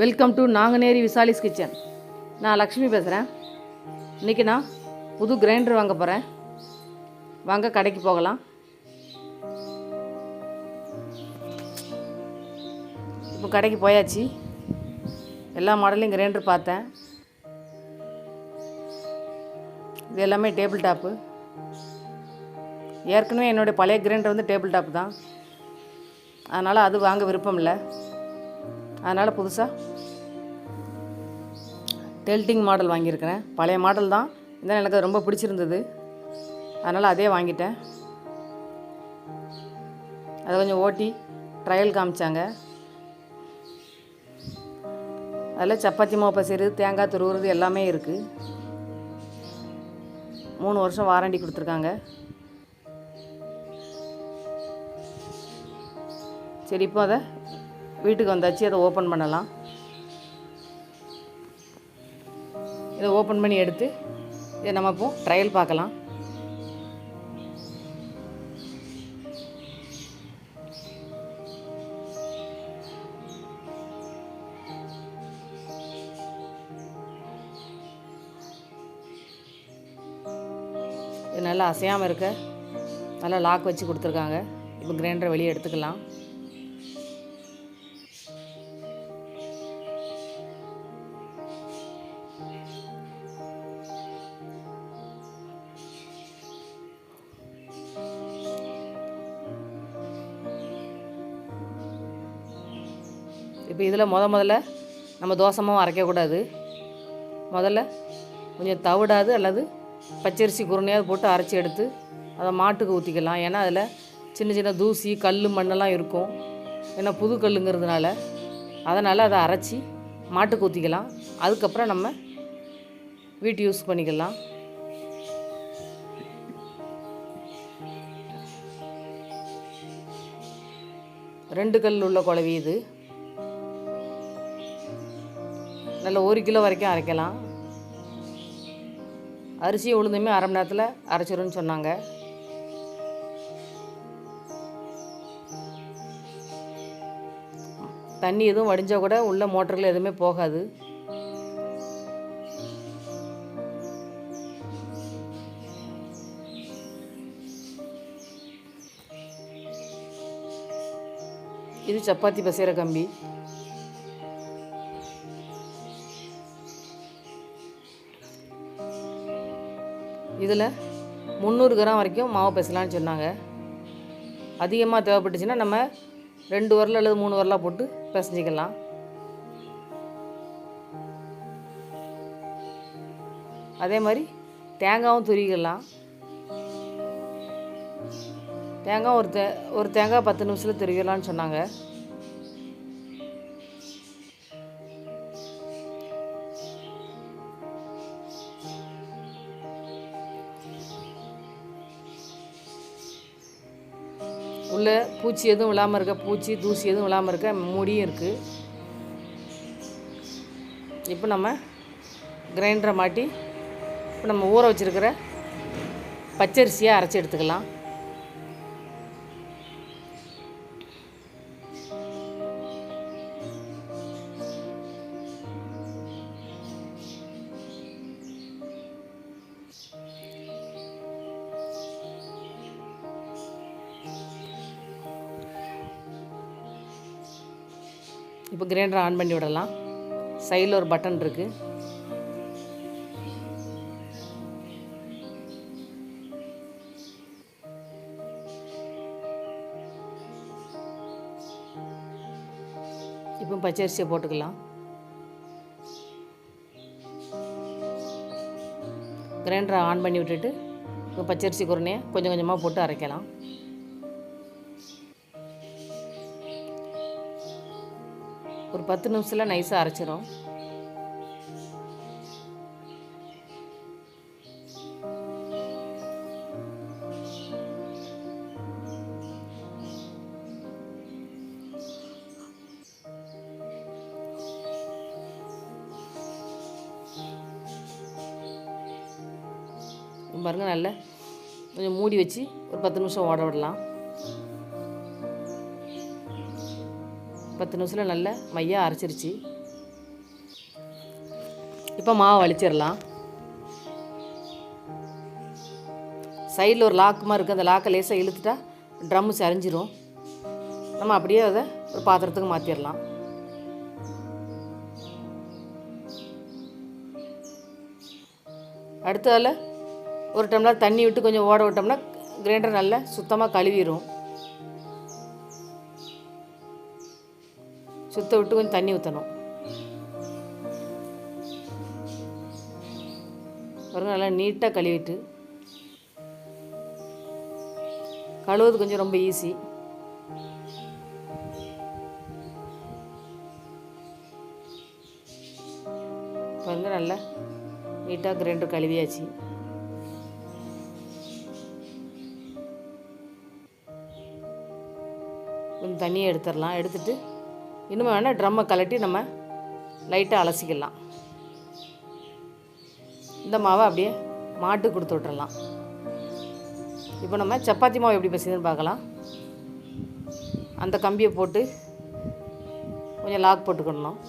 Welcome to Nanguneri Visali's kitchen. நான் லக்ஷ்மி பேசுகிறேன். இன்றைக்கி நான் புது கிரைண்டர் வாங்க போகிறேன். வாங்க கடைக்கு போகலாம். இப்போ கடைக்கு போயாச்சு. எல்லா மாடலையும் கிரைண்டர் பார்த்தேன். இது எல்லாமே டேபிள் டாப்பு. ஏற்கனவே என்னுடைய பழைய கிரைண்டர் வந்து டேபிள் டாப்பு தான். அதனால் அது வாங்க விருப்பம் இல்லை. அதனால் புதுசாக டெல்ட்டிங் மாடல் வாங்கியிருக்கிறேன். பழைய மாடல் தான், இதனால் எனக்கு அது ரொம்ப பிடிச்சிருந்தது. அதனால் அதே வாங்கிட்டேன். அதை கொஞ்சம் ஓட்டி ட்ரையல் காமிச்சாங்க. அதில் சப்பாத்தி மாவு பசைறது, தேங்காய் துருவுறது எல்லாமே இருக்குது. 3 வருஷம் வாரண்டி கொடுத்துருக்காங்க. சரி, இப்போ அதை வீட்டுக்கு வந்தாச்சு. அதை ஓப்பன் பண்ணலாம். இதை ஓப்பன் பண்ணி எடுத்து இதை நம்ம இப்போ ட்ரையல் பார்க்கலாம். இது நல்லா அசையாமல் இருக்க நல்லா லாக் வச்சு கொடுத்துருக்காங்க. இப்போ கிரைண்டரை வெளியே எடுத்துக்கலாம். இப்போ இதில் முதல்ல நம்ம தோசை மாவு அரைக்கக்கூடாது. முதல்ல கொஞ்சம் தவிடாது அல்லது பச்சரிசி குருணையாவது போட்டு அரைச்சி எடுத்து அதை மாட்டுக்கு ஊற்றிக்கலாம். ஏன்னா அதில் சின்ன சின்ன தூசி கல் மண்ணெல்லாம் இருக்கும். ஏன்னா புது கல்லுங்கிறதுனால அதனால் அதை அரைச்சி மாட்டுக்கு ஊற்றிக்கலாம். அதுக்கப்புறம் நம்ம வீட்டு யூஸ் பண்ணிக்கலாம். ரெண்டு கல் உள்ள குழவி இது. நல்ல 1 கிலோ வரைக்கும் அரைக்கலாம். அரிசி உளுந்துமே அரை மணி நேரத்தில் அரைச்சிரும்னு சொன்னாங்க. தண்ணி எதுவும் வடிஞ்சால் கூட உள்ள மோட்டர்கள் எதுவுமே போகாது. இது சப்பாத்தி பசைகிற கம்பி. இதில் 300 கிராம் வரைக்கும் மாவு பிசைலான்னு சொன்னாங்க. அதிகமாக தேவைப்பட்டுச்சுன்னா நம்ம 2 வரல அல்லது 3 வரலாக போட்டு பிசைஞ்சிக்கலாம். அதே மாதிரி தேங்காயும் துரிக்கலாம். தேங்காய் ஒரு தேங்காய் 10 நிமிஷத்தில் துரிக்கலான்னு சொன்னாங்க. உள்ளே பூச்சி எதுவும் விழாமல் இருக்க, பூச்சி தூசி எதுவும் விழாமல் இருக்க மூடியும் இருக்குது. இப்போ நம்ம கிரைண்டரை மாட்டி இப்போ நம்ம ஊற வச்சுருக்கிற பச்சரிசியை அரைச்சி எடுத்துக்கலாம். இப்போ கிரைண்டரை ஆன் பண்ணி விடலாம். சைடில் ஒரு பட்டன் இருக்குது. இப்போ பச்சரிசியை போட்டுக்கலாம். கிரைண்டரை ஆன் பண்ணி விட்டுட்டு இப்போ பச்சரிசி குருணையை கொஞ்சம் கொஞ்சமாக போட்டு அரைக்கலாம். ஒரு 10 நிமிஷத்தில் நைஸாக அரைச்சிரும். பாருங்கள், நல்லா கொஞ்சம் மூடி வச்சு ஒரு 10 நிமிஷம் ஓட விடலாம். 10 நிமிஷத்தில் நல்லா மையாக அரைச்சிருச்சு. இப்போ மாவு வலிச்சிடலாம். சைடில் ஒரு லாக்கு மாதிரி இருக்குது, அந்த லாக்கை லேசாக இழுத்துட்டா ட்ரம்மு சரிஞ்சிரும். நம்ம அப்படியே அதை ஒரு பாத்திரத்துக்கு மாற்றிடலாம். அடுத்ததில் ஒரு டம்ளர் தண்ணி விட்டு கொஞ்சம் ஓட விட்டோம்னா கிரைண்டர் நல்லா சுத்தமாக கழுவிடும். சுத்த விட்டு கொஞ்சம் தண்ணி ஊற்றணும். பாருங்கள், நல்லா நீட்டாக கழுவிட்டு. கழுவுறது கொஞ்சம் ரொம்ப ஈஸி. பாருங்கள், நல்லா நீட்டாக கிரைண்டர் கழுவியாச்சு. கொஞ்சம் தண்ணியை எடுத்துடலாம். எடுத்துட்டு இன்னும் வேணால் ட்ரம்மை கலட்டி நம்ம லைட்டாக அலசிக்கலாம். இந்த மாவை அப்படியே மாட்டுக்கு கொடுத்து விட்டுறலாம். இப்போ நம்ம சப்பாத்தி மாவு எப்படி பசிதுன்னு பார்க்கலாம். அந்த கம்பியை போட்டு கொஞ்சம் லாக் போட்டுக்கிடணும்.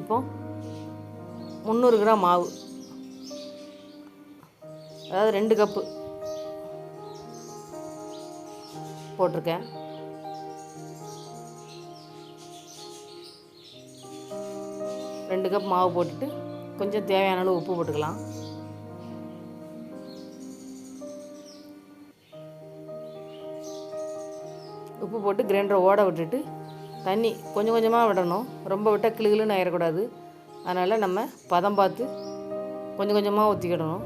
இப்போ 300 கிராம் மாவு, அதாவது 2 கப்பு போட்டிருக்கேன். ரெண்டு கப் மாவு போட்டுட்டு கொஞ்சம் தேவையான அளவு உப்பு போட்டுக்கலாம். உப்பு போட்டு கிரைண்டரை ஓட விட்டுட்டு தண்ணி கொஞ்சம் கொஞ்சமாக விடணும். ரொம்ப விட்டால் கிளுகிளுன்னு ஆயிடக்கூடாது. அதனால் நம்ம பதம் பார்த்து கொஞ்சம் கொஞ்சமாக ஊற்றிக்கிடணும்.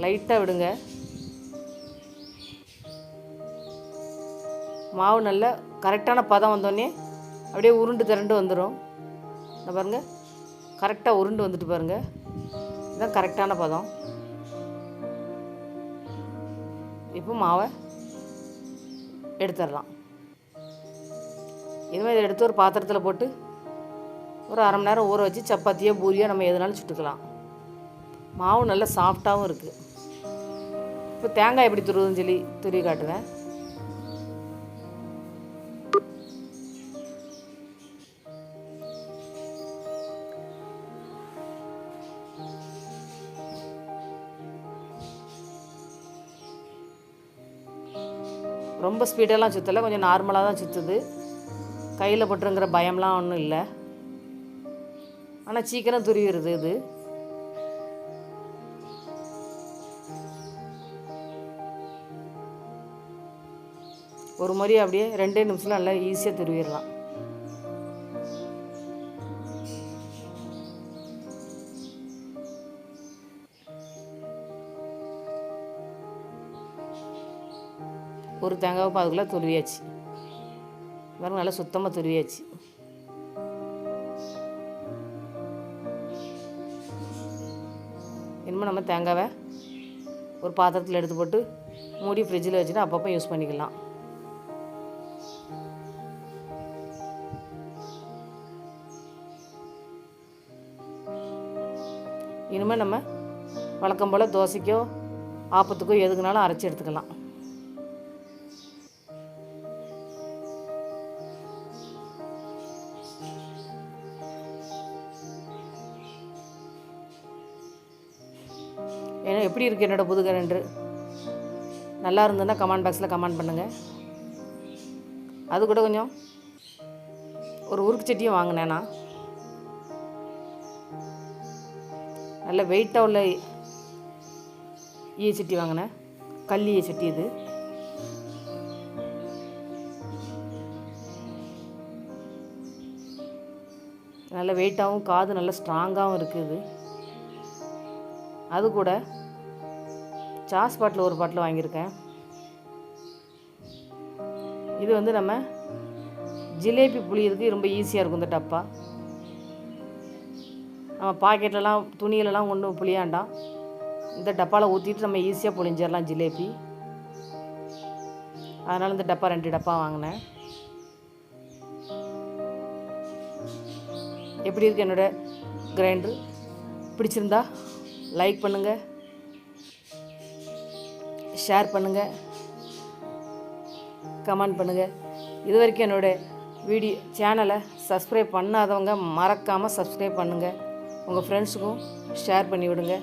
லைட்டாக விடுங்க. மாவு நல்லா கரெக்டான பதம் வந்தோடனே அப்படியே உருண்டு திரண்டு வந்துடும். இந்த பாருங்கள், கரெக்டாக உருண்டு வந்துட்டு பாருங்கள். இதுதான் கரெக்டான பதம். இப்போ மாவை எடுத்துடலாம். இனிமேல் இதை எடுத்து ஒரு பாத்திரத்தில் போட்டு ஒரு அரை மணி நேரம் ஊற வச்சு சப்பாத்தியோ பூரியோ நம்ம எதுனாலும் சுட்டுக்கலாம். மாவு நல்லா சாஃப்டாகவும் இருக்குது. இப்போ தேங்காய் எப்படி துருவுதுன்னு சொல்லி துருவி காட்டுவேன். ரொம்ப ஸ்பீடெல்லாம் சுற்றலை, கொஞ்சம் நார்மலாக தான் சுற்றுது. கையில் பட்டுருங்கிற பயம்லாம் ஒன்றும் இல்லை. ஆனால் சீக்கிரம் துருவிடுது இது. ஒரு முறை அப்படியே 2 நிமிஷத்தில் நல்லா ஈஸியாக துருவிடலாம். ஒரு தேங்காவை பாதுக்குள்ளே துருவியாச்சு. பாருங்க, நல்லா சுத்தமாக துருவியாச்சு. இனிமேல் நம்ம தேங்காவை ஒரு பாத்திரத்தில் எடுத்து போட்டு மூடி ஃப்ரிட்ஜில் வச்சுட்டு அப்பப்போ யூஸ் பண்ணிக்கலாம். இனிமேல் நம்ம வழக்கம் போல் தோசைக்கோ ஆப்பத்துக்கோ எதுக்குனாலும் அரைச்சி எடுத்துக்கலாம். ஏன்னா எப்படி இருக்குது என்னோடய புது கிரைண்டரு? நல்லா இருந்ததுன்னா கமெண்ட் பாக்ஸில் கமெண்ட் பண்ணுங்கள். அது கூட கொஞ்சம் ஒரு உருக்கு சட்டியும் வாங்கினேன் நான். நல்ல வெயிட்டாக உள்ள ஈய சட்டி வாங்கினேன். கல் ஈய சட்டி இது. நல்ல வெயிட்டாகவும் காது நல்ல ஸ்ட்ராங்காகவும் இருக்குது. அது கூட சாஸ் பாட்டில் ஒரு பாட்டில் வாங்கியிருக்கேன். இது வந்து நம்ம ஜிலேபி புளியறதுக்கு ரொம்ப ஈஸியாக இருக்கும். இந்த டப்பா நம்ம பாக்கெட்லலாம் துணியிலலாம் கொண்டு புளியாண்டாம். இந்த டப்பாவில் ஊற்றிட்டு நம்ம ஈஸியாக புளிஞ்சிடலாம் ஜிலேபி. அதனால் இந்த டப்பா 2 டப்பா வாங்கினேன். எப்படி இருக்குது என்னோடய கிரைண்டரு? பிடிச்சிருந்தா லைக் பண்ணுங்கள், ஷேர் பண்ணுங்கள், கமெண்ட் பண்ணுங்கள். இது வரைக்கும் என்னோடய சேனலை சப்ஸ்கிரைப் பண்ணாதவங்க மறக்காமல் சப்ஸ்கிரைப் பண்ணுங்கள். உங்கள் ஃப்ரெண்ட்ஸுக்கும் ஷேர் பண்ணி விடுங்க.